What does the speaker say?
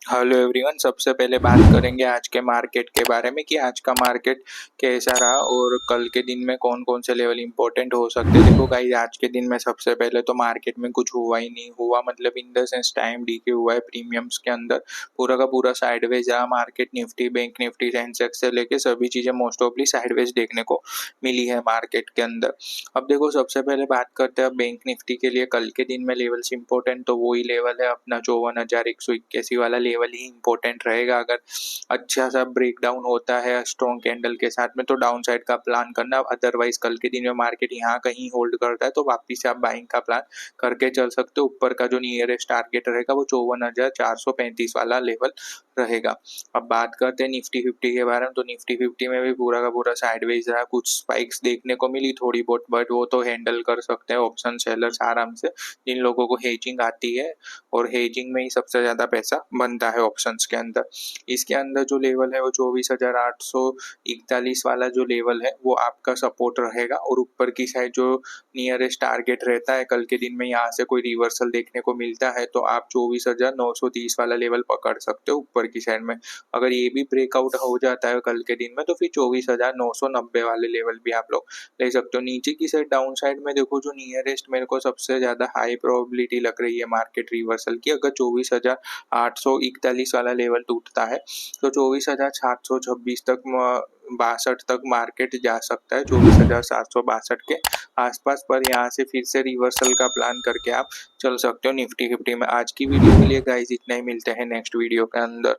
Hello everyone. सबसे पहले बात करेंगे आज के मार्केट के बारे में कि आज का मार्केट कैसा रहा और कल के दिन में कौन कौन से लेवल इंपॉर्टेंट हो सकते हैं। देखो गाइस, आज के दिन में सबसे पहले तो मार्केट में कुछ हुआ ही नहीं हुआ, मतलब in the sense time D के हुआ है प्रीमियम्स के अंदर। पूरा का पूरा साइडवेज रहा market. Nifty, bank Nifty, Sensex से लेके सभी चीजें मोस्ट ऑफली साइडवेज देखने को मिली है मार्केट के अंदर। अब देखो, सबसे पहले बात करते हैं बैंक निफ्टी के लिए कल के दिन में लेवल्स इंपॉर्टेंट, तो वही लेवल है अपना 54,181 वाला लेवल ही इंपॉर्टेंट रहेगा। अगर अच्छा सा ब्रेकडाउन होता है स्ट्रॉन्ग कैंडल के साथ में तो डाउन साइड का प्लान करना। अदरवाइज कल के दिन में मार्केट यहाँ कहीं होल्ड करता है तो वापिस से आप बाइंग का प्लान करके चल सकते हो। ऊपर का जो नियरेस्ट टारगेट रहेगा वो 54,435 वाला लेवल रहेगा। अब बात करते हैं निफ्टी फिफ्टी के बारे में, तो निफ्टी फिफ्टी में भी पूरा का पूरा साइडवेज रहा। कुछ स्पाइक्स देखने को मिली थोड़ी बहुत, बट वो तो हैंडल कर सकते हैं ऑप्शन सेलर्स आराम से, जिन लोगों को हेजिंग आती है। और हेजिंग में ही सबसे ज्यादा पैसा बनता है ऑप्शंस के अंदर। इसके अंदर जो लेवल है वो 24,841 वाला जो लेवल है वो आपका सपोर्ट रहेगा। और ऊपर की साइड जो नियरेस्ट टारगेट रहता है कल के दिन में, यहाँ से कोई रिवर्सल देखने को मिलता है तो आप 24,930 वाला लेवल पकड़ सकते हो ऊपर की साइड में। अगर ये भी ब्रेकआउट हो जाता है कल के दिन में तो फिर 24,990 वाले लेवल भी आप लोग ले सकते हो। नीचे की साइड डाउन साइड में देखो, जो नियरेस्ट मेरे को सबसे ज्यादा हाई प्रोबेबिलिटी लग रही है मार्केट रिवर्सल की, अगर 24,841 वाला लेवल टूटता है तो 24,726 तक 62 तक मार्केट जा सकता है, 24,762 के आसपास। पर यहाँ से फिर से रिवर्सल का प्लान करके आप चल सकते हो निफ्टी फिफ्टी में। आज की वीडियो के लिए गाइस इतना ही, मिलते हैं नेक्स्ट वीडियो के अंदर।